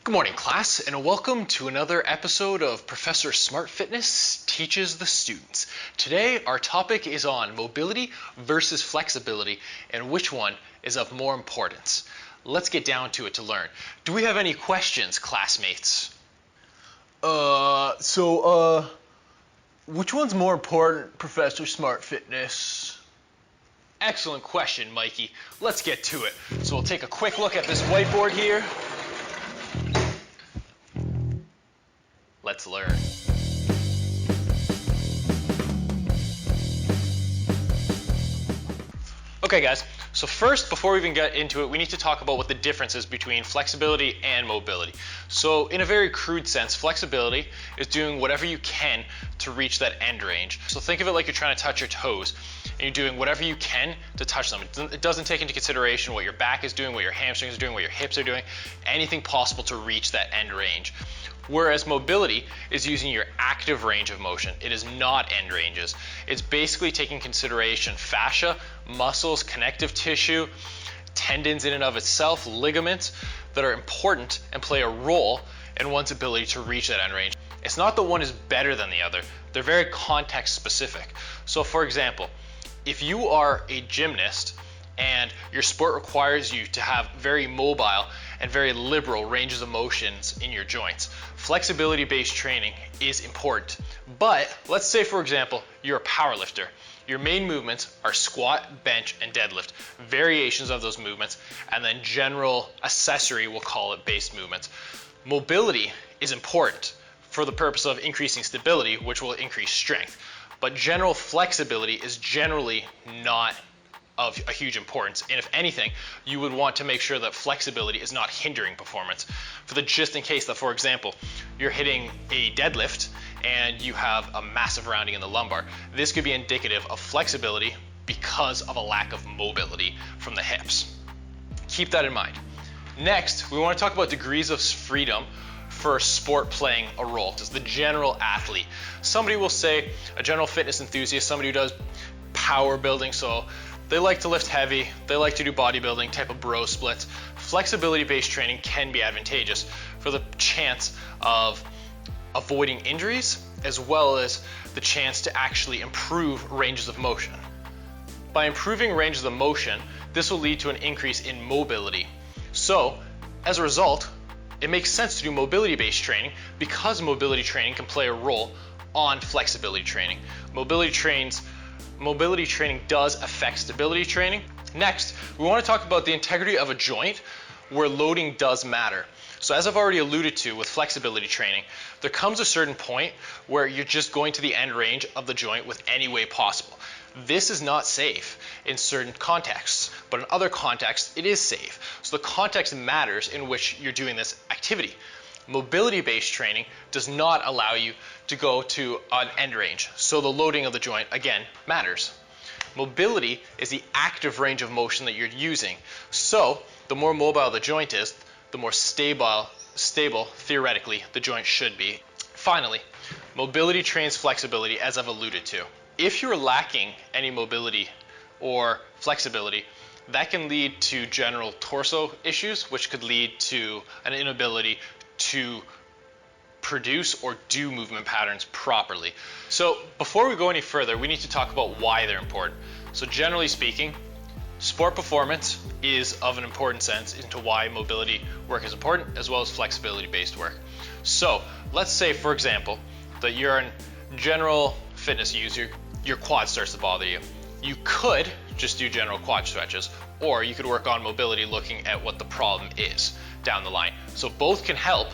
Good morning, class, and welcome to another episode of Professor Smart Fitness Teaches the Students. Today, our topic is on mobility versus flexibility and which one is of more importance. Let's get down to it to learn. Do we have any questions, classmates? Which one's more important, Professor Smart Fitness? Excellent question, Mikey. Let's get to it. So we'll take a quick look at this whiteboard here. Let's learn. Okay guys, so first, before we even get into it, we need to talk about what the difference is between flexibility and mobility. So in a very crude sense, flexibility is doing whatever you can to reach that end range. So think of it like you're trying to touch your toes and you're doing whatever you can to touch them. It doesn't take into consideration what your back is doing, what your hamstrings are doing, what your hips are doing, anything possible to reach that end range. Whereas mobility is using your active range of motion. It is not end ranges. It's basically taking consideration fascia, muscles, connective tissue, tendons in and of itself, ligaments that are important and play a role in one's ability to reach that end range. It's not that one is better than the other. They're very context specific. So for example, if you are a gymnast and your sport requires you to have very mobile and very liberal ranges of motions in your joints, flexibility-based training is important. But let's say, for example, you're a power lifter. Your main movements are squat, bench, and deadlift, variations of those movements, and then general accessory, we'll call it, based movements. Mobility is important for the purpose of increasing stability, which will increase strength. But general flexibility is generally not of a huge importance, and if anything, you would want to make sure that flexibility is not hindering performance. For the just in case that, for example, you're hitting a deadlift and you have a massive rounding in the lumbar, this could be indicative of flexibility because of a lack of mobility from the hips. Keep that in mind. Next, we want to talk about degrees of freedom for sport playing a role. As the general athlete, somebody will say, a general fitness enthusiast, somebody who does power building, so they like to lift heavy, they like to do bodybuilding type of bro splits. Flexibility-based training can be advantageous for the chance of avoiding injuries as well as the chance to actually improve ranges of motion. By improving ranges of motion, this will lead to an increase in mobility. So, as a result, it makes sense to do mobility-based training because mobility training can play a role on flexibility training. Mobility training does affect stability training. Next, we want to talk about the integrity of a joint where loading does matter. So as I've already alluded to with flexibility training, there comes a certain point where you're just going to the end range of the joint with any way possible. This is not safe in certain contexts, but in other contexts, it is safe. So the context matters in which you're doing this activity. Mobility-based training does not allow you to go to an end range, so the loading of the joint, again, matters. Mobility is the active range of motion that you're using, so the more mobile the joint is, the more stable, theoretically, the joint should be. Finally, mobility trains flexibility, as I've alluded to. If you're lacking any mobility or flexibility, that can lead to general torso issues, which could lead to an inability to produce or do movement patterns properly. So before we go any further, we need to talk about why they're important. So generally speaking, sport performance is of an important sense into why mobility work is important, as well as flexibility-based work. So let's say, for example, that you're a general fitness user, your quad starts to bother you. You could just do general quad stretches, or you could work on mobility looking at what the problem is down the line. So both can help,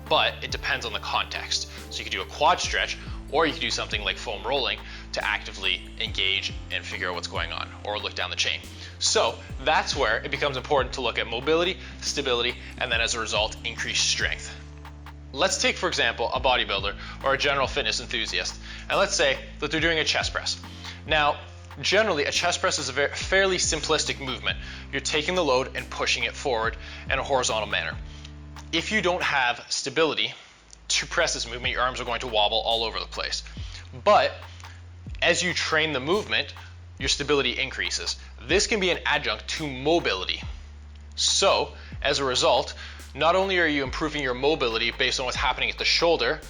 but it depends on the context. So you could do a quad stretch, or you could do something like foam rolling to actively engage and figure out what's going on, or look down the chain. So that's where it becomes important to look at mobility, stability, and then as a result, increased strength. Let's take, for example, a bodybuilder or a general fitness enthusiast, and let's say that they're doing a chest press. Now, generally, a chest press is a fairly simplistic movement. You're taking the load and pushing it forward in a horizontal manner. If you don't have stability to press this movement, your arms are going to wobble all over the place. But as you train the movement, your stability increases. This can be an adjunct to mobility. So, as a result, not only are you improving your mobility based on what's happening at the shoulder,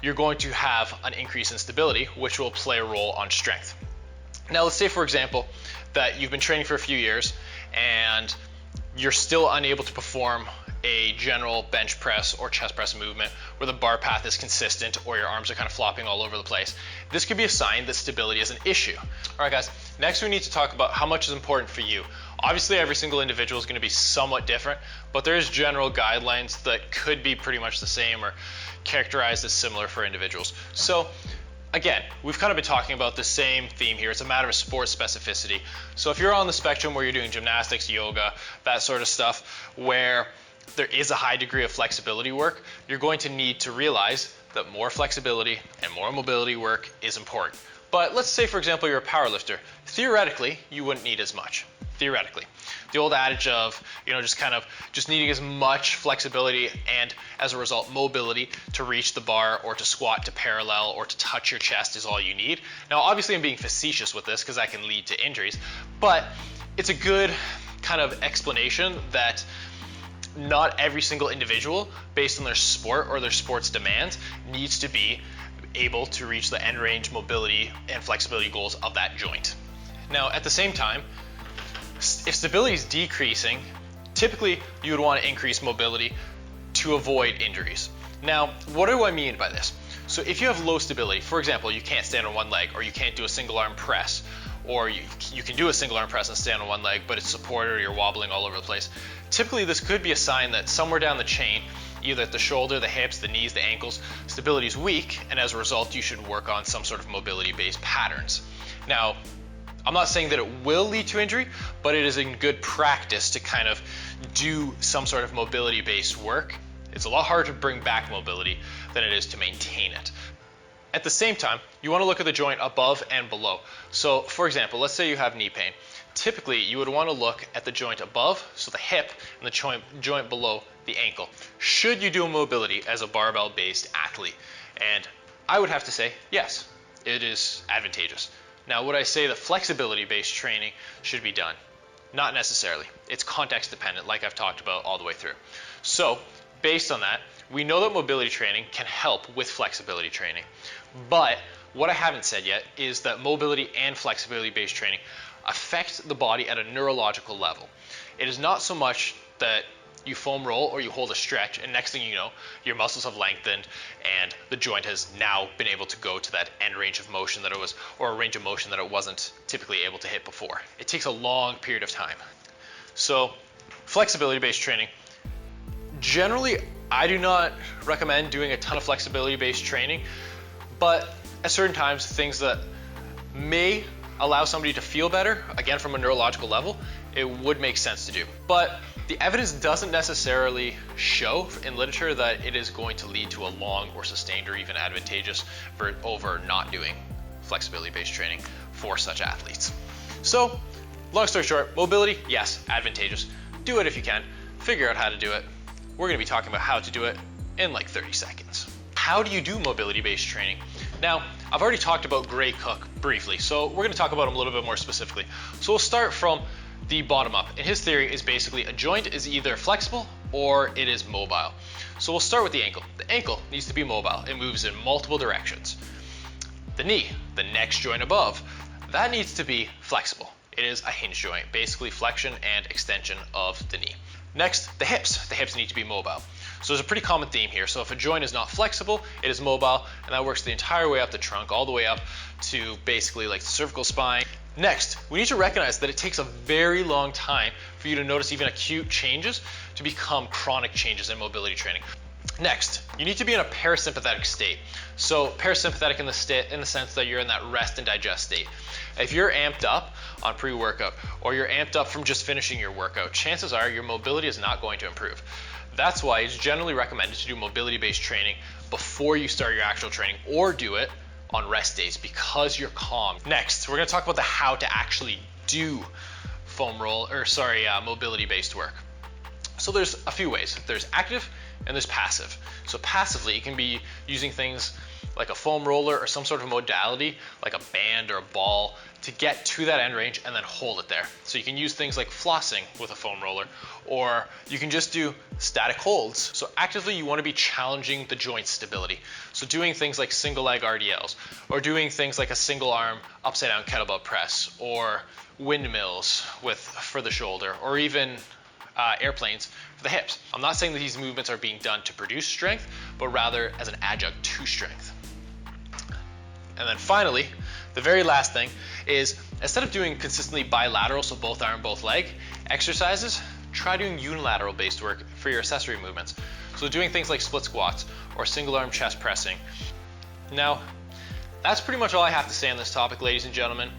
you're going to have an increase in stability, which will play a role on strength. Now, let's say, for example, that you've been training for a few years and you're still unable to perform a general bench press or chest press movement where the bar path is consistent or your arms are kind of flopping all over the place. This could be a sign that stability is an issue. All right, guys, next we need to talk about how much is important for you. Obviously, every single individual is going to be somewhat different, but there's general guidelines that could be pretty much the same or characterized as similar for individuals. So again, we've kind of been talking about the same theme here. It's a matter of sport specificity. So if you're on the spectrum where you're doing gymnastics, yoga, that sort of stuff, where there is a high degree of flexibility work, you're going to need to realize that more flexibility and more mobility work is important. But let's say, for example, you're a powerlifter. Theoretically, you wouldn't need as much. Theoretically. The old adage of, just needing as much flexibility and, as a result, mobility to reach the bar or to squat to parallel or to touch your chest is all you need. Now, obviously, I'm being facetious with this because that can lead to injuries, but it's a good kind of explanation that not every single individual, based on their sport or their sport's demands, needs to be able to reach the end range mobility and flexibility goals of that joint. Now, at the same time, if stability is decreasing, typically you would want to increase mobility to avoid injuries. Now, what do I mean by this? So if you have low stability, for example, you can't stand on one leg, or you can't do a single arm press, or you can do a single arm press and stand on one leg, but it's supported or you're wobbling all over the place. Typically, this could be a sign that somewhere down the chain, either at the shoulder, the hips, the knees, the ankles, stability is weak, and as a result, you should work on some sort of mobility-based patterns. Now, I'm not saying that it will lead to injury, but it is in good practice to kind of do some sort of mobility-based work. It's a lot harder to bring back mobility than it is to maintain it. At the same time, you want to look at the joint above and below. So, for example, let's say you have knee pain. Typically, you would want to look at the joint above, so the hip, and the joint below, the ankle. Should you do mobility as a barbell-based athlete? And I would have to say, yes, it is advantageous. Now, would I say that flexibility-based training should be done? Not necessarily. It's context dependent, like I've talked about all the way through. So, based on that, we know that mobility training can help with flexibility training. But what I haven't said yet is that mobility and flexibility-based training affect the body at a neurological level. It is not so much that you foam roll or you hold a stretch, and next thing you know, your muscles have lengthened and the joint has now been able to go to that end range of motion that it was, or a range of motion that it wasn't typically able to hit before. It takes a long period of time. So, flexibility-based training, generally, I do not recommend doing a ton of flexibility-based training, but at certain times, things that may allow somebody to feel better, again from a neurological level, it would make sense to do. But the evidence doesn't necessarily show in literature that it is going to lead to a long or sustained or even advantageous over not doing flexibility-based training for such athletes. So, long story short, mobility, yes, advantageous. Do it if you can. Figure out how to do it. We're going to be talking about how to do it in like 30 seconds. How do you do mobility-based training? Now, I've already talked about Gray Cook briefly, so we're going to talk about him a little bit more specifically. So we'll start from the bottom up, and his theory is basically a joint is either flexible or it is mobile. So we'll start with the ankle. The ankle needs to be mobile. It moves in multiple directions. The knee, the next joint above, that needs to be flexible. It is a hinge joint, basically flexion and extension of the knee. Next, the hips. The hips need to be mobile. So there's a pretty common theme here. So if a joint is not flexible, it is mobile, and that works the entire way up the trunk, all the way up to basically like the cervical spine. Next, we need to recognize that it takes a very long time for you to notice even acute changes to become chronic changes in mobility training. Next, you need to be in a parasympathetic state. So parasympathetic in the sense that you're in that rest and digest state. If you're amped up on pre-workout or you're amped up from just finishing your workout, chances are your mobility is not going to improve. That's why it's generally recommended to do mobility-based training before you start your actual training, or do it on rest days because you're calm. Next, we're going to talk about the how to actually do mobility-based work. So there's a few ways. There's active and there's passive. So passively, it can be using things like a foam roller or some sort of modality, like a band or a ball, to get to that end range and then hold it there. So you can use things like flossing with a foam roller, or you can just do static holds. So actively you want to be challenging the joint stability. So doing things like single leg RDLs, or doing things like a single arm upside down kettlebell press, or windmills for the shoulder, or even airplanes for the hips. I'm not saying that these movements are being done to produce strength, but rather as an adjunct to strength. And then finally, the very last thing is, instead of doing consistently bilateral, so both arm, both leg exercises, try doing unilateral based work for your accessory movements. So doing things like split squats or single arm chest pressing. Now, that's pretty much all I have to say on this topic, ladies and gentlemen.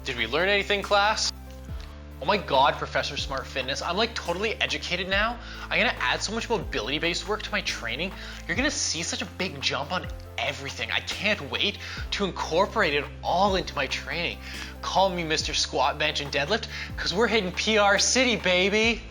Did we learn anything, class? Oh my God, Professor Smart Fitness, I'm like totally educated now. I'm gonna add so much mobility-based work to my training. You're gonna see such a big jump on everything. I can't wait to incorporate it all into my training. Call me Mr. Squat, Bench, and Deadlift, because we're hitting PR City, baby.